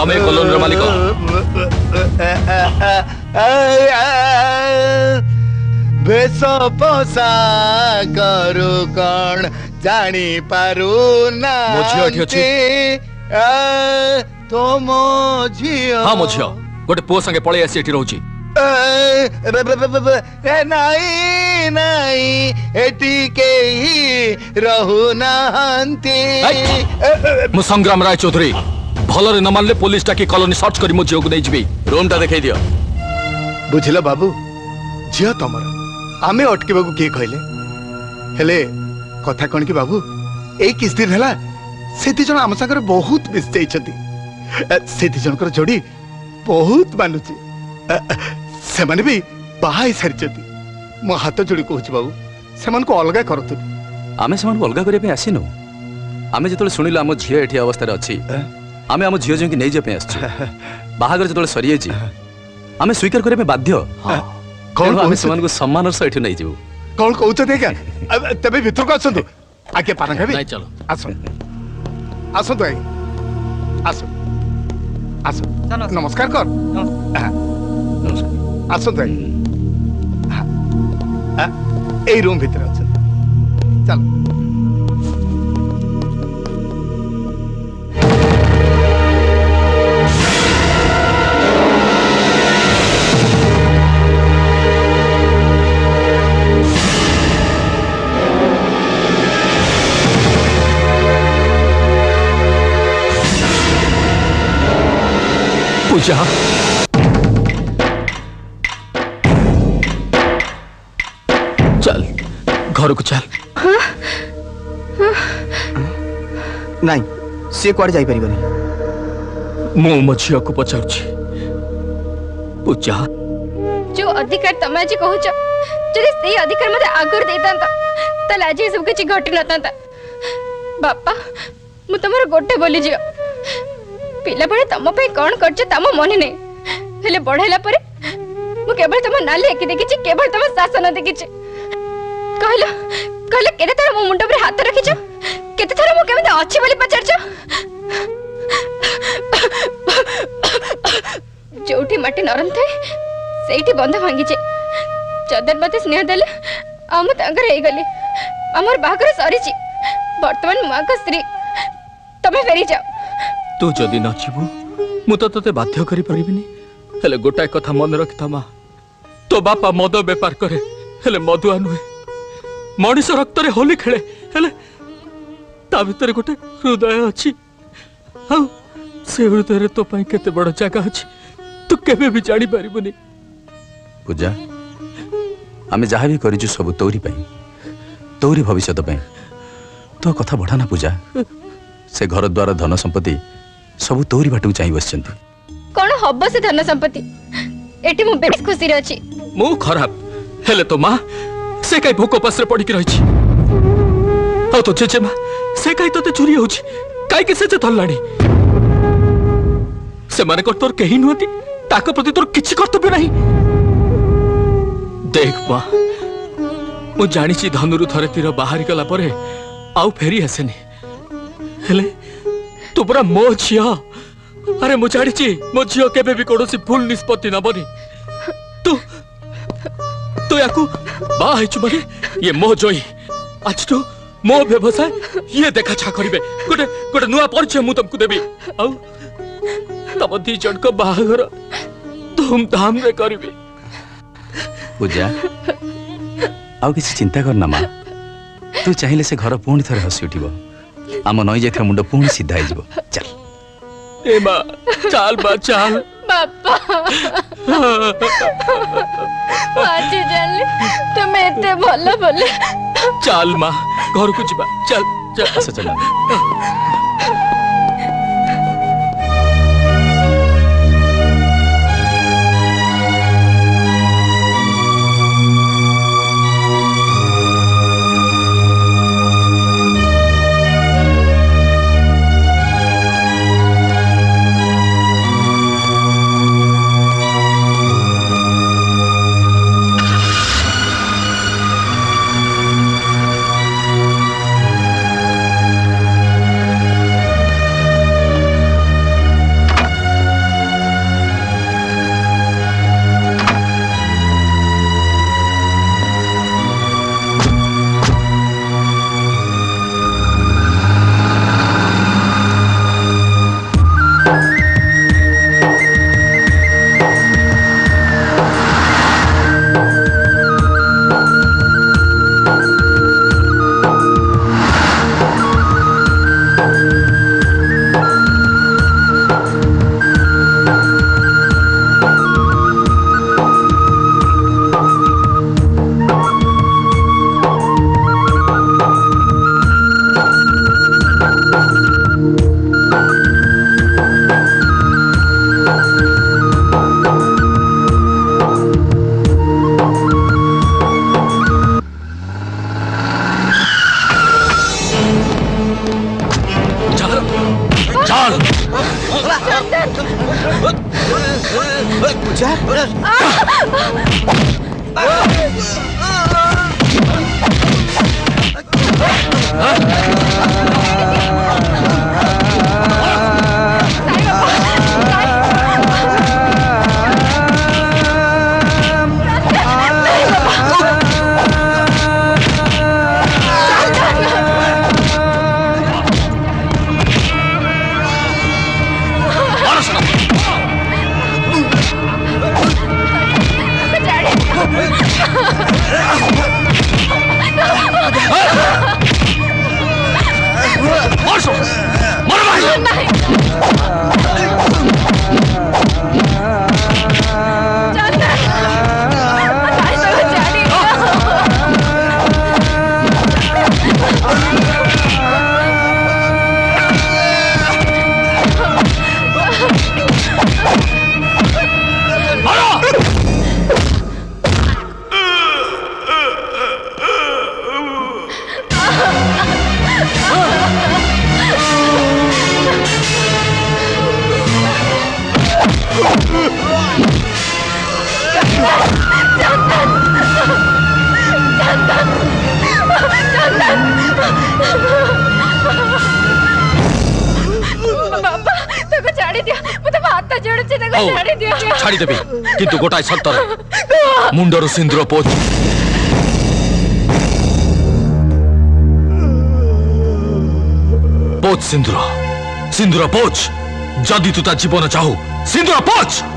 तमे कॉलोनी रो मालिक बेस पोसा करू कौन जानी पारू ना मो झियो एठी अछि तो मो झियो हां मो झियो गोटे पुओ संगे पळे आसी एठी रहउची नहीं नहीं एटी के ही रहू नांती मु संग्राम राय चौधरी भलरे न मानले पुलिस टाकी कॉलोनी सर्च करी मो झियो को नै जिबी रूम टा देखाई दियो बुझिला बाबू झियो तमर आमे अटकेबा को के कहले हेले कथा कोन की बाबू ए किस दिन हला सेति जण आम संगर बहुत मिस जाइछथि सेति जनकर जोड़ी बहुत मानुची से माने भी बाहाई सारिछथि मो हाथ जोड़ी कहूछ बाबू सेमान को अलगा करतु आमे सेमान को अलगा करे पे आसीनो आमे जतले सुनिला हम झियो एठी अवस्था रे अछि आमे हम झियो जेंकी नै जे पे आछी बाहागर जतले सरी अछि आमे स्वीकार करे पे बाध्य कौन आमे सेमान को सम्मान से एठी नै जेबू कौन कहूछ देखा तबे भीतर को आछंतु आके पान खाबी नहीं चलो आसो आसो तो आसो आसो नमस्कार कर नमस्कार आसो तो ए रूम भीतर अच्छा चलो पूजा चल घर को चल नहीं सी कुआडे जाई परिबनी मो मझिया को पचारुछि पूजा जो अधिकार तमे आज कहूछ जदि सेही अधिकार मते आगर देतांता त आज ये सब किछि घटि नतांता बापा मु तमर गोटे बोली जियो पिला बड़े तम पे कौन करछ तम मन नै हेले बढ़ैला परे मु केवल तम नाली एकी देखिछि केवल तम शासन देखिछि कहलो कहले केते थरा मो मुंड पर हाथ रखिछ केते थरा मु केमते अछि बोली पचारछ जोठी माटी नरम थे सेठी बंध भांगी छे जदन मते स्नेह देले हम तांगर हे गली हमर बागर सरी छी वर्तमान मां का स्त्री तमे फेरी जाओ तू जदि नचिबू मु तो तते बाध्य करि परिबिनी हेले गोटाय कथा मन रखता मा तो बापा मद व्यापार करे हेले मधुआ नुहे मनीष रक्त रे होली खेले हेले ता भीतर गोटे हृदय अछि हां से हृदय रे तो पई केते बड़ जगह अछि तू केबे भी जानि परिबनी पूजा आमे जहा भी करिजु सब तोरी पई तोरी भविष्य पई तो कथा बढ़ाना पूजा से घर द्वार धन संपत्ति सब तोरी बाटू चाहि बसचंती कोन हब्ब से धन संपत्ति एटी मु बेस खुशी रे अछि मु खराब हेले तो मां से काई भूख पसरे पड़ी के रही छी हो तो चेचे मां से काई तते चोरी होची काई के से धल्लाणी से माने कर तोर केही नुहती ताको प्रति तोर किछि कर्तव्य नहीं देख मां मु जानि छी धनुरु थरे तीर बाहरी गला परे आउ फेरी आसेनी हेले तू पूरा मो झियो अरे मु जानि छी मो झियो केबे भी कोनोसी भूल निष्पत्ति न बनी तू तो याकू बा हेचु माने ये मो जोई आज तू मो व्यवसाय ये देखा छा करिवे गोटे गोटे नुआ परिचय मु तुमको देबी आउ तब दी जण को बाहर धूमधाम रे करिवे पूजा आउ किसी चिंता करना मां तू चाहिले से घर पुणी थरे हसी उठिबो आम नई जाइथा मुंड पुणी सीधा हो जिवो चल ए मां चाल बा चाल बापा आज जाले तुम एते भलो बोले चाल मां घर को जिबा चल चल चल छाड़ी देवी किंतु गोटाए सत्तर मुंडर सिंदूर पोच पोच सिंदूर सिंदूर पोच जदि तू ता जीवन चाहू सिंदूर पोच